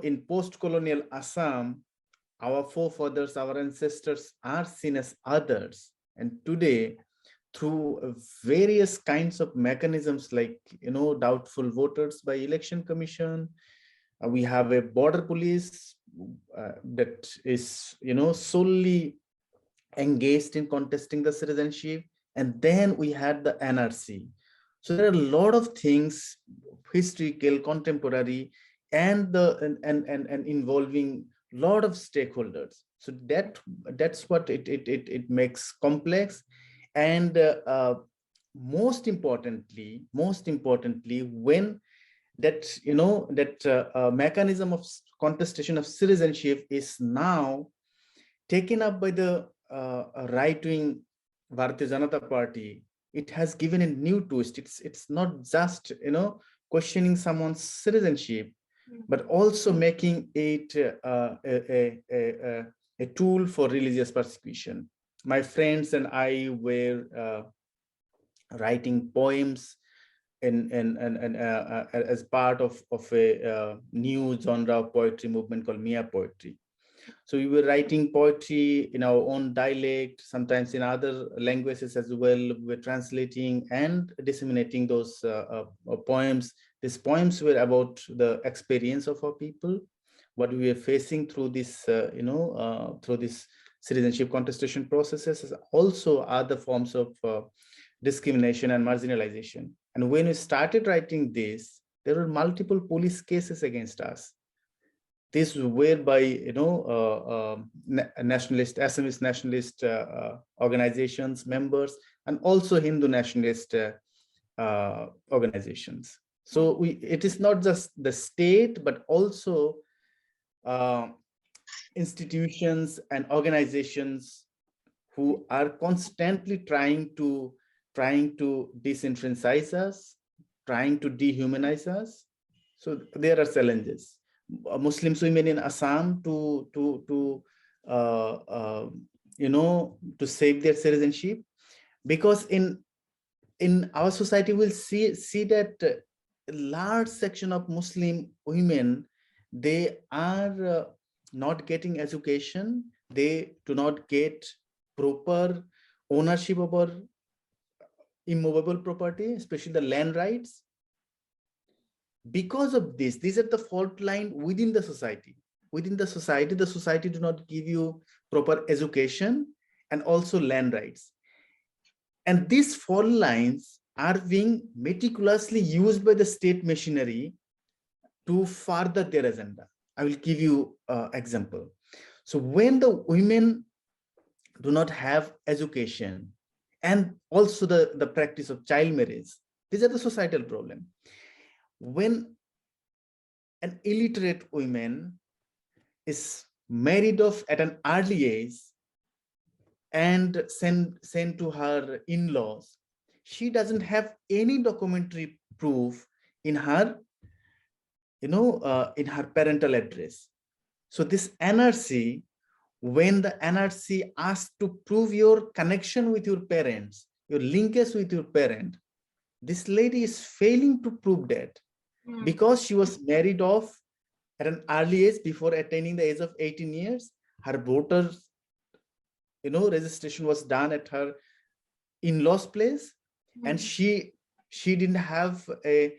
In post-colonial Assam, our forefathers, our ancestors are seen as others. And today, through various kinds of mechanisms like, doubtful voters by election commission, we have a border police that is, solely engaged in contesting the citizenship. And then we had the NRC. So there are a lot of things, historical, contemporary, and involving a lot of stakeholders. So that's what it makes complex. And most importantly, when that mechanism of contestation of citizenship is now taken up by the right-wing Bharatiya Janata Party, it has given a new twist. It's not just questioning someone's citizenship, but also making it a tool for religious persecution. My friends and I were writing poems as part of a new genre of poetry movement called Mia poetry. So we were writing poetry in our own dialect, sometimes in other languages as well. We were translating and disseminating those poems. These poems were about the experience of our people, what we were facing through this, through this citizenship contestation processes, also other forms of discrimination and marginalization. And when we started writing this, there were multiple police cases against us. This were by nationalist, Assamese nationalist organizations, members, and also Hindu nationalist organizations. So it is not just the state, but also institutions and organizations who are constantly trying to disenfranchise us, trying to dehumanize us. So there are challenges. Muslim women in Assam to save their citizenship, because in our society we'll see that a large section of Muslim women, they are not getting education, they do not get proper ownership over immovable property, especially the land rights. Because of this, these are the fault line within the society. Within the society do not give you proper education and also land rights. And these fault lines are being meticulously used by the state machinery to further their agenda. I will give you an example. So when the women do not have education and also the practice of child marriage, these are the societal problem. When an illiterate woman is married off at an early age and sent to her in-laws, she doesn't have any documentary proof in her, in her parental address. So this NRC, when the NRC asks to prove your connection with your parents, your linkage with your parent, this lady is failing to prove that. Because she was married off at an early age before attaining the age of 18 years, her voter, registration was done at her in-laws place, and she didn't have a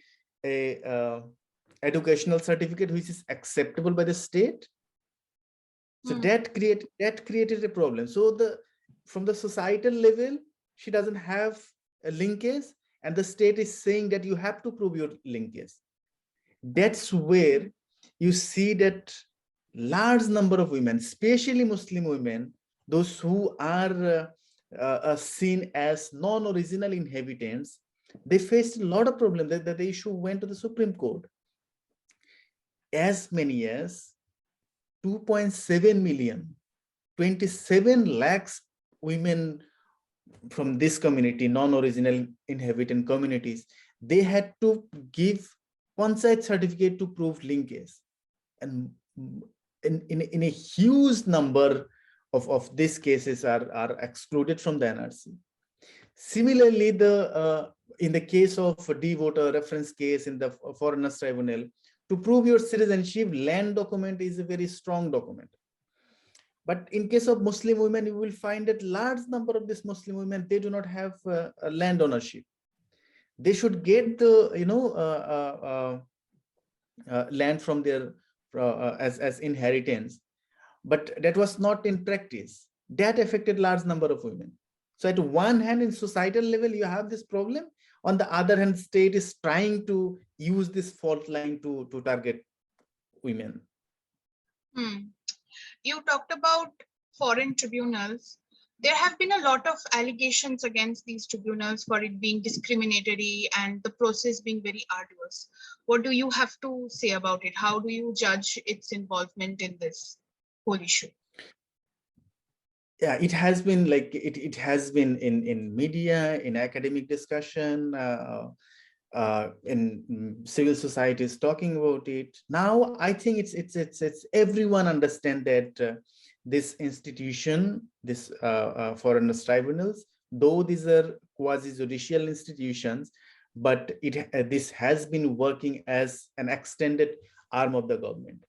educational certificate which is acceptable by the state. So that created a problem. So from the societal level, she doesn't have a linkage, and the state is saying that you have to prove your linkage. That's where you see that large number of women, especially Muslim women, those who are seen as non-original inhabitants, they faced a lot of problems. That the issue went to the Supreme Court. As many as 2.7 million, 27 lakhs women from this community, non-original inhabitant communities, they had to give Panchayat certificate to prove linkage. And in a huge number of these cases are excluded from the NRC. Similarly, in the case of D voter reference case in the Foreigners Tribunal, To prove your citizenship, land document is a very strong document. But in case of Muslim women, you will find that large number of these Muslim women, they do not have a land ownership. They should get the land from their as inheritance, but that was not in practice. That affected large number of women. So at one hand, in societal level, you have this problem. On the other hand, state is trying to use this fault line to target women. You talked about foreign tribunals. There have been a lot of allegations against these tribunals for it being discriminatory and the process being very arduous. What do you have to say about it? How do you judge its involvement in this whole issue? Yeah, it has been like it has been in media, in academic discussion, in civil societies talking about it. Now, I think it's everyone understand that this institution, this foreigners tribunals, though these are quasi-judicial institutions, but this has been working as an extended arm of the government.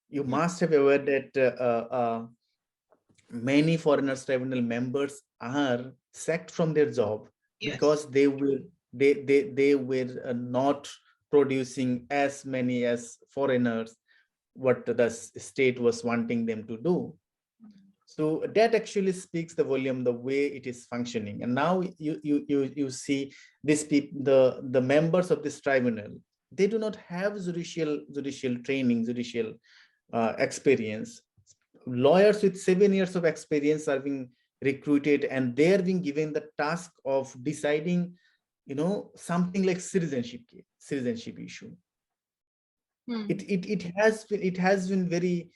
You must have aware that many foreigners tribunal members are sacked from their job because they were not producing as many as foreigners what the state was wanting them to do. So that actually speaks the volume, the way it is functioning. And now you see these people, the members of this tribunal, they do not have judicial training, judicial experience. Lawyers with 7 years of experience are being recruited, and they're being given the task of deciding, something like citizenship issue. It has been very,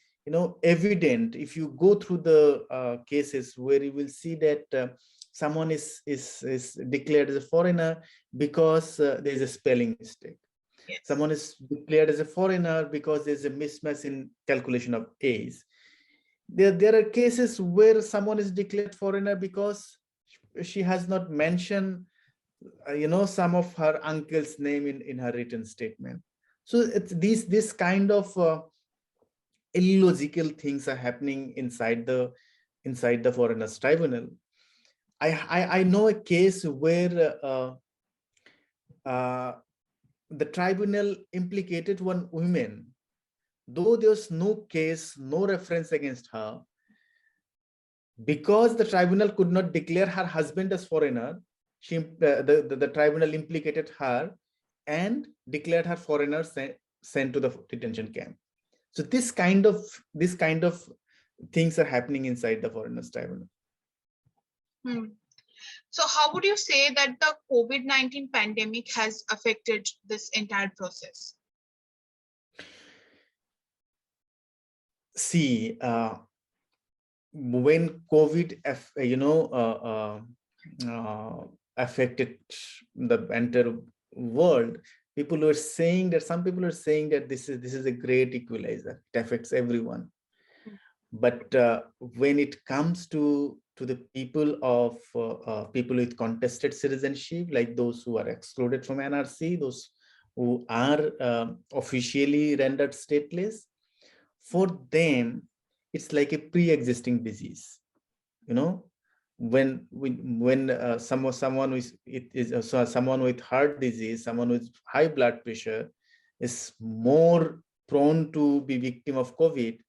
evident if you go through the cases where you will see that someone is declared as a foreigner because there is a spelling mistake. Someone is declared as a foreigner because there's a mismatch in calculation of age. There are cases where someone is declared foreigner because she has not mentioned, some of her uncle's name in her written statement. So it's this kind of illogical things are happening inside the foreigners tribunal. I know a case where the tribunal implicated one woman. Though there's no case, no reference against her, because the tribunal could not declare her husband as foreigner, the tribunal implicated her and declared her foreigner, sent to the detention camp. So this kind of things are happening inside the foreigners tribunal. So how would you say that the COVID-19 pandemic has affected this entire process? See, when COVID, affected the entire world, people were saying that, some people are saying that this is a great equalizer. It affects everyone. But when it comes to the people with contested citizenship, like those who are excluded from NRC, those who are officially rendered stateless, for them, it's like a pre-existing disease. When someone with heart disease, someone with high blood pressure is more prone to be victim of COVID.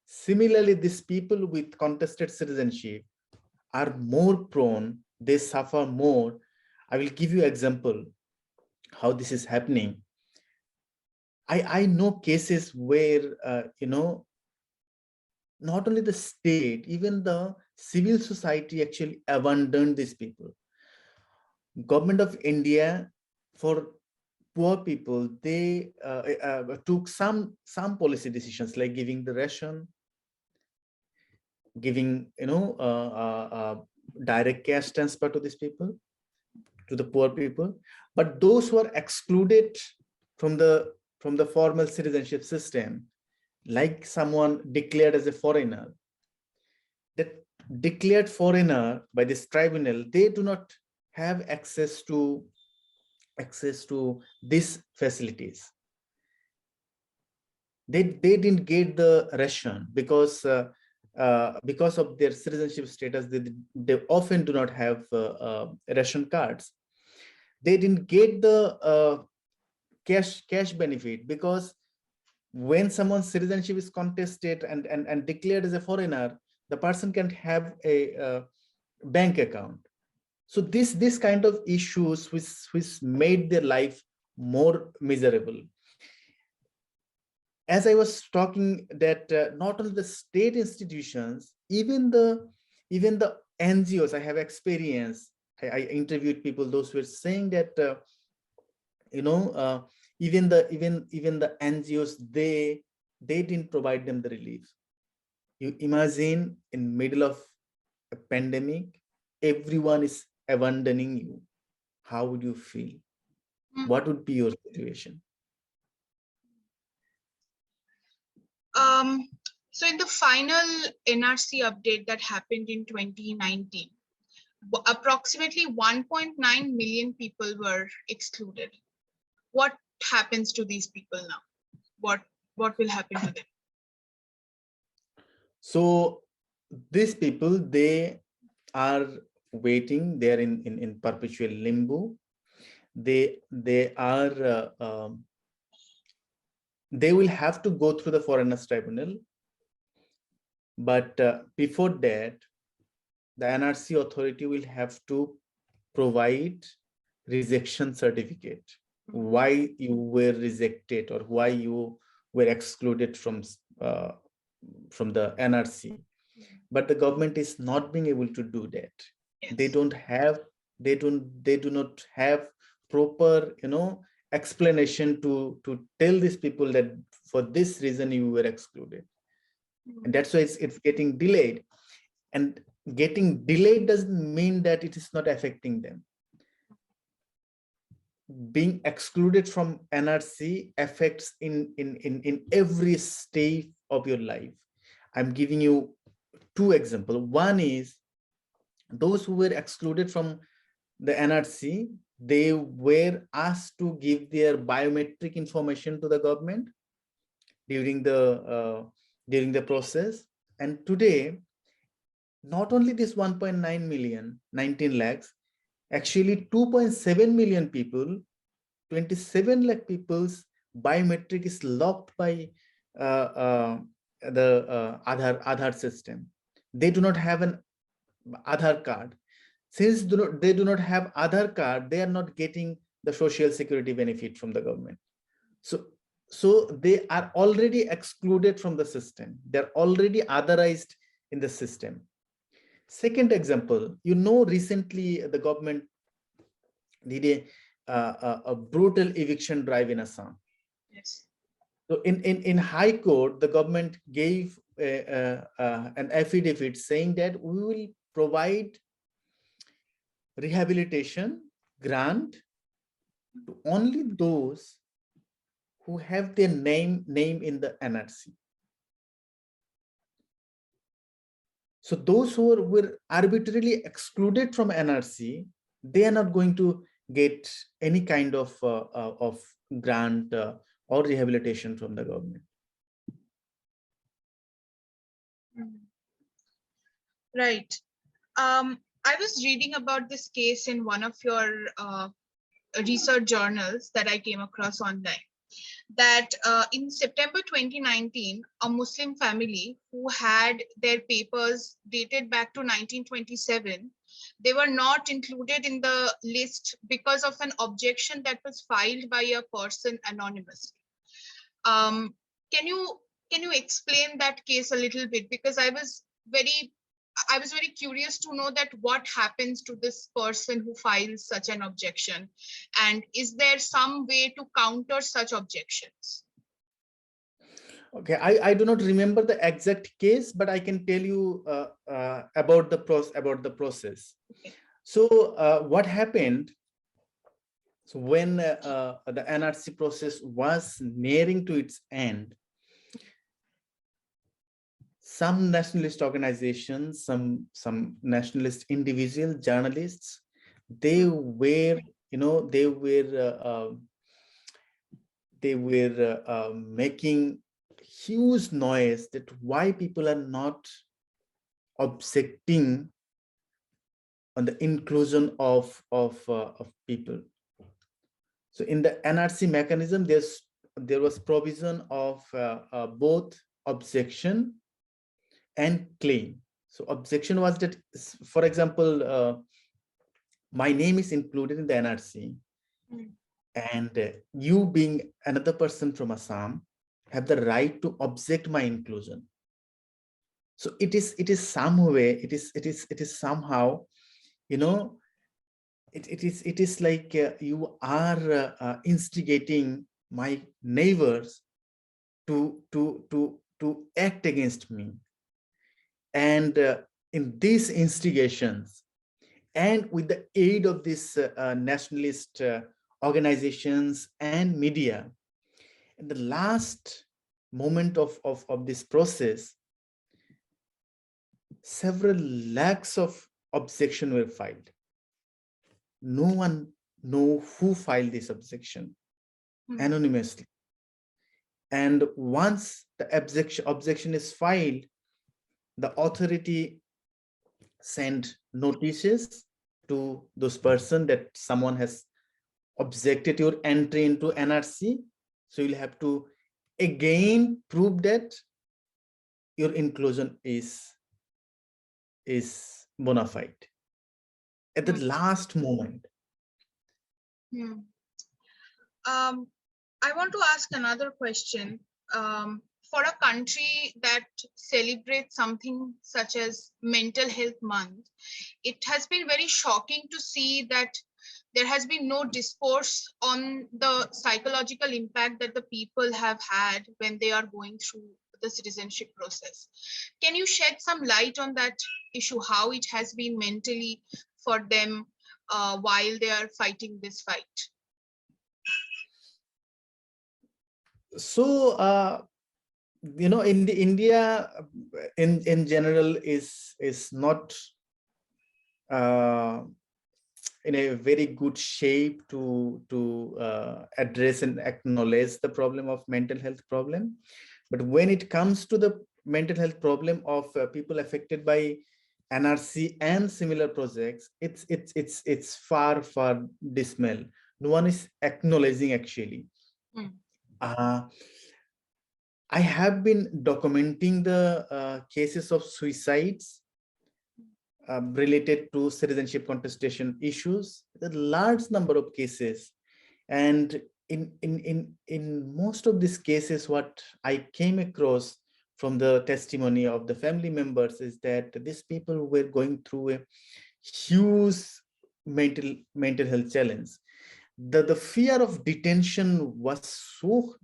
Similarly, these people with contested citizenship are more prone, they suffer more. I will give you an example how this is happening. I know cases where, not only the state, even the civil society actually abandoned these people. Government of India, for poor people, they took some policy decisions like giving the ration, giving direct cash transfer to these people, to the poor people. But those who are excluded from the formal citizenship system, like someone declared as a foreigner, that declared foreigner by this tribunal, they do not have access to these facilities. They didn't get the ration because of their citizenship status. They often do not have ration cards. They didn't get the cash benefit, because when someone's citizenship is contested and declared as a foreigner, the person can have a bank account. So this kind of issues which made their life more miserable. As I was talking, that not only the state institutions, even the NGOs, I have experience. I interviewed people, those who were saying that even the NGOs, they didn't provide them the relief. You imagine, in middle of a pandemic, everyone is abandoning you. How would you feel? What would be your situation? So in the final NRC update that happened in 2019, approximately 1.9 million people were excluded. What happens to these people now? What will happen to them? So these people, they are waiting. They are in perpetual limbo. They will have to go through the foreigners tribunal, but before that, the NRC authority will have to provide rejection certificate, why you were rejected or why you were excluded from the NRC. But the government is not being able to do that. Yes. They do not have proper explanation to tell these people that for this reason you were excluded. And that's why it's getting delayed. And getting delayed doesn't mean that it is not affecting them. Being excluded from NRC affects in every stage of your life. I'm giving you two examples. One is those who were excluded from the NRC, they were asked to give their biometric information to the government during the process. And today, not only this 1.9 million, 19 lakhs, actually 2.7 million people, 27 lakh people's biometric is locked by the Aadhaar system. They do not have an Aadhaar card. Since they do not have Aadhaar card, they are not getting the social security benefit from the government. So they are already excluded from the system. They're already otherized in the system. Second example, recently the government did a brutal eviction drive in Assam. Yes. So in High Court, the government gave an affidavit saying that we will provide rehabilitation grant to only those who have their name in the NRC. So those who were arbitrarily excluded from NRC, they are not going to get any kind of grant or rehabilitation from the government. Right. I was reading about this case in one of your research journals that I came across online, that in September 2019, a Muslim family who had their papers dated back to 1927, they were not included in the list because of an objection that was filed by a person anonymously. Can you explain that case a little bit? Because I was very curious to know that what happens to this person who files such an objection, and is there some way to counter such objections? Okay, I do not remember the exact case, but I can tell you about the process. Okay. So what happened? So when the NRC process was nearing to its end, some nationalist organizations, some nationalist individual journalists, they were making huge noise that why people are not objecting on the inclusion of people. So in the NRC mechanism, there was provision of both objection and claim. So objection was that, for example, my name is included in the NRC, and you being another person from Assam have the right to object my inclusion. So it is some way, it is somehow, you know, it is like you are instigating my neighbors to act against me. And in these instigations, and with the aid of these nationalist organizations and media, in the last moment of this process, several lakhs of objections were filed. No one know who filed this objection, anonymously. And once the objection is filed, the authority send notices to those person that someone has objected your entry into NRC. So you'll have to again prove that your inclusion is bona fide at the last moment. I want to ask another question. For a country that celebrates something such as Mental Health Month, it has been very shocking to see that there has been no discourse on the psychological impact that the people have had when they are going through the citizenship process. Can you shed some light on that issue, how it has been mentally for them while they are fighting this fight? So, you know, in the India, in general, is not in a very good shape to address and acknowledge the problem of mental health problem. But when it comes to the mental health problem of people affected by NRC and similar projects, it's far dismal. No one is acknowledging actually. I have been documenting the cases of suicides related to citizenship contestation issues, a large number of cases. And in most of these cases, what I came across from the testimony of the family members is that these people were going through a huge mental health challenge. The fear of detention was so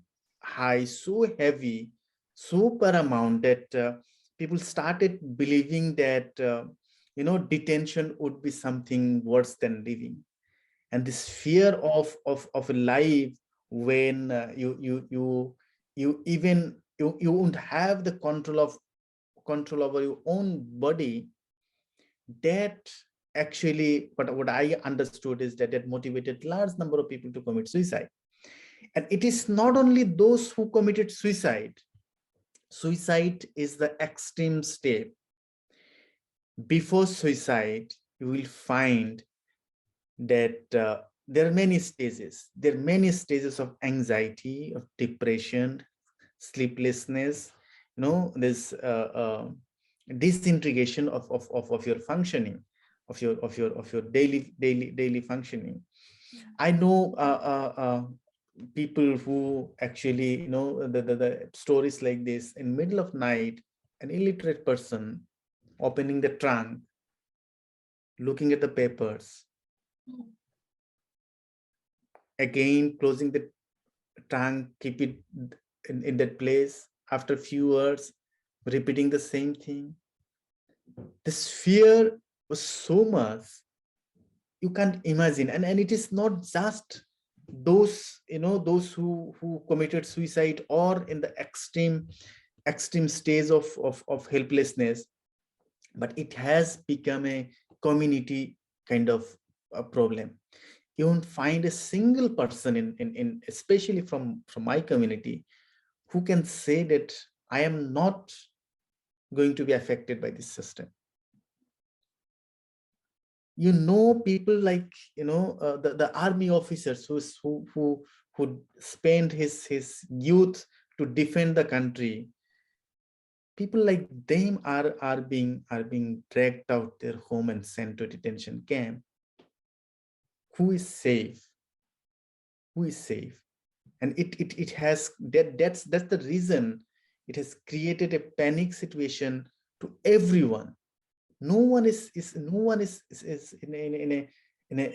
high, so heavy, so paramount that people started believing that you know, detention would be something worse than living. And this fear of a life when you won't have the control over your own body, that actually, but what I understood is that motivated large number of people to commit suicide. And it is not only those who committed suicide. Suicide is the extreme step. Before suicide, you will find that there are many stages. There are many stages of anxiety, of depression, sleeplessness. You know, this disintegration of your functioning, of your daily functioning. I know people who actually, you know, the stories like this. In middle of night, an illiterate person opening the trunk, looking at the papers, again closing the trunk, keep it in that place, after a few hours repeating the same thing. This fear was so much you can't imagine. And it is not just those, you know, those who committed suicide or in the extreme stage of helplessness, but it has become a community kind of a problem. You won't find a single person in especially from my community who can say that I am not going to be affected by this system? People like, the army officers who spent his youth to defend the country. People like them are being dragged out their home and sent to detention camp. Who is safe? Who is safe? And it has that's the reason it has created a panic situation to everyone. No one is in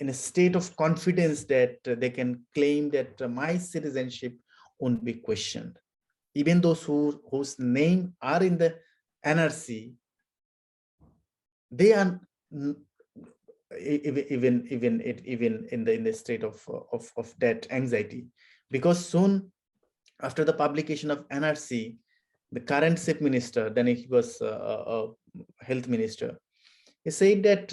a state of confidence that they can claim that my citizenship won't be questioned. Even those whose name are in the NRC, they are even in the state of that anxiety, because soon after the publication of NRC, the current chief minister, then he was a health minister, he said that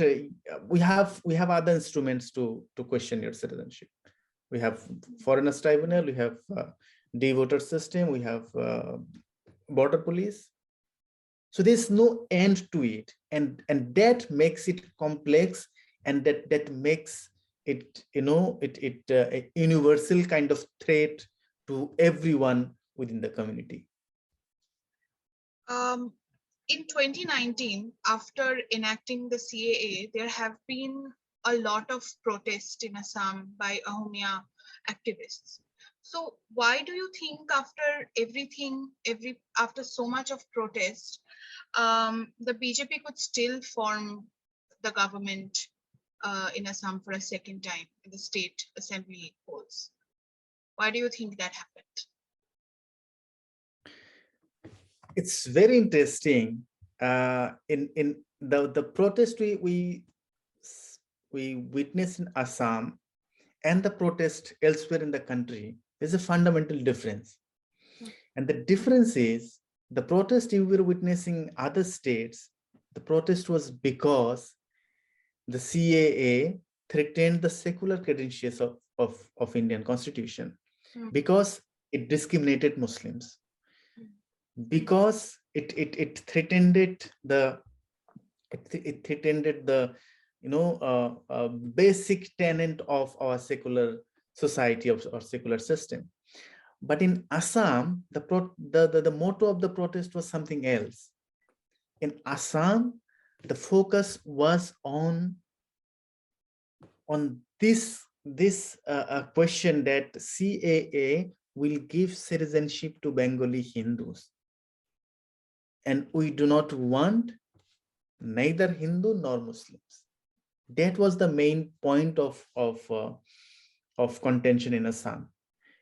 we have other instruments to question your citizenship. We have foreigners tribunal, we have de-voter system, we have border police. So there's no end to it, and that makes it complex, and that makes it a universal kind of threat to everyone within the community. In 2019, after enacting the CAA, there have been a lot of protests in Assam by Ahomia activists. So why do you think after so much of protest, the BJP could still form the government in Assam for a second time in the state assembly polls? Why do you think that happened? It's very interesting. In the protest we witnessed in Assam and the protest elsewhere in the country, there's a fundamental difference. And the difference is, the protest you were witnessing in other states, the protest was because the CAA threatened the secular credentials of Indian Constitution, because it discriminated Muslims, because it threatened the basic tenet of our secular society, of our secular system. But in Assam, the motto of the protest was something else. In Assam, the focus was on this question that CAA will give citizenship to Bengali Hindus, and we do not want neither Hindu nor Muslims. That was the main point of contention in Assam.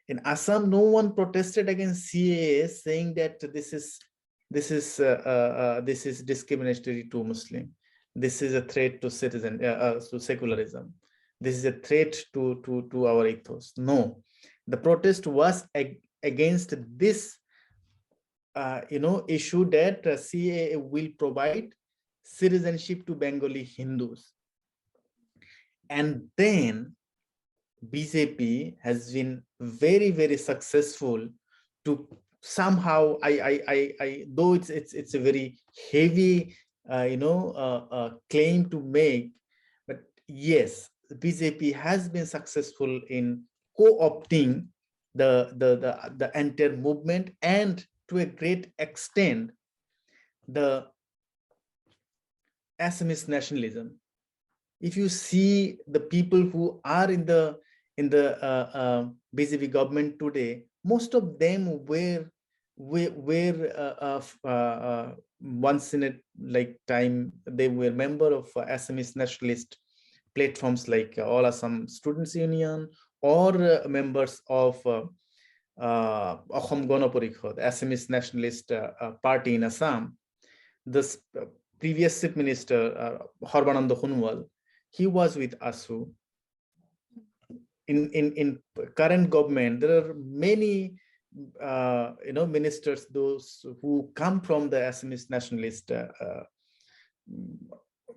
In Assam, no one protested against CAA, saying that this is discriminatory to Muslim. This is a threat to to secularism. This is a threat to our ethos. No, the protest was against this issue that CAA will provide citizenship to Bengali Hindus. And then BJP has been very, very successful to somehow, though it's a very heavy claim to make, but yes, BJP has been successful in co-opting the entire movement, and to a great extent the Assamese nationalism. If you see the people who are in the BJP government today, most of them were once in a time, they were member of Assamese nationalist platforms like All Assam Students Union, or members of Akhom Ganaparikhod, Assamese nationalist party in Assam. The previous chief minister, Harbananda Hunwal, he was with ASU. In current government, there are many ministers, those who come from the Assamese nationalist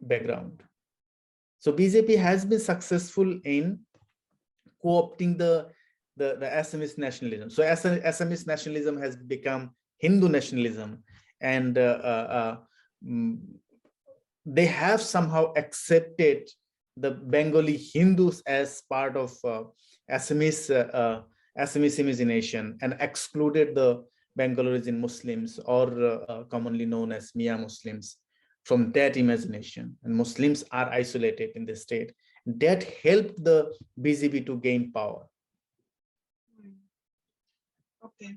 background. So BJP has been successful in co-opting the the Assamese nationalism. So Assamese nationalism has become Hindu nationalism, and mm, they have somehow accepted the Bengali Hindus as part of Assamese imagination, and excluded the Bengal origin Muslims, or commonly known as Mia Muslims, from that imagination. And Muslims are isolated in the state. That helped the BJP to gain power. Okay.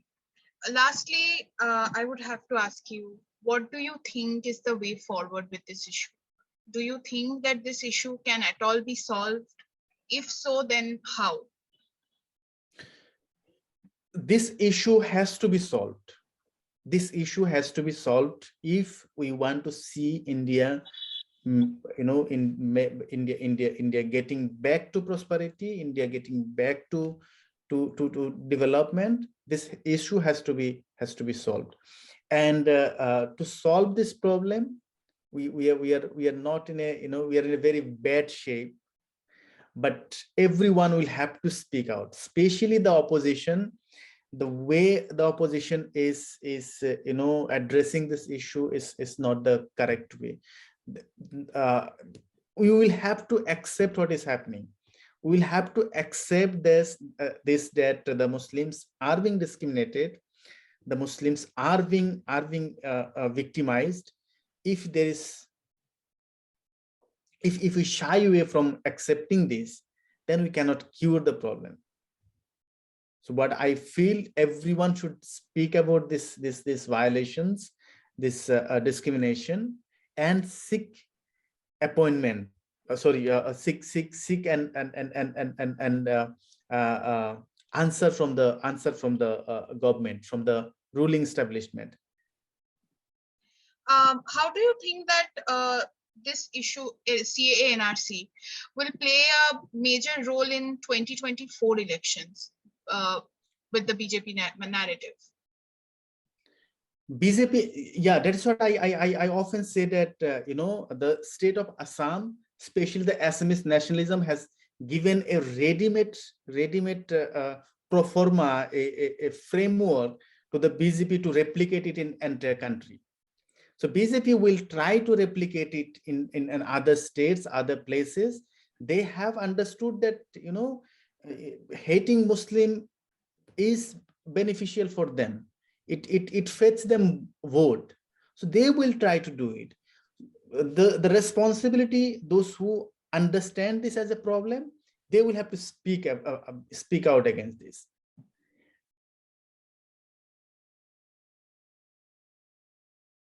Lastly, I would have to ask you, what do you think is the way forward with this issue? Do you think that this issue can at all be solved? If so, then how? This issue has to be solved. This issue has to be solved if we want to see India, India getting back to prosperity, India getting back to development. This issue has to be solved. And to solve this problem, we are not in a, we are in a very bad shape. But everyone will have to speak out, especially the opposition. The way the opposition is addressing this issue is not the correct way. We will have to accept what is happening. We will have to accept this that the Muslims are being discriminated, the Muslims are being victimized. If there is, if we shy away from accepting this, then we cannot cure the problem. So what I feel, everyone should speak about this violations, this discrimination, and seek appointment. Seek and answer from the government, from the ruling establishment. How do you think that this issue, CAA NRC, will play a major role in 2024 elections with the BJP narrative? BJP, yeah, that's what I often say, that the state of Assam, especially the Assamese nationalism, has given a ready-made pro forma, a framework to the BJP to replicate it in entire country. So BJP will try to replicate it in other states, other places. They have understood that hating Muslim is beneficial for them. It fetches them vote. So they will try to do it. The responsibility, those who understand this as a problem, they will have to speak out against this.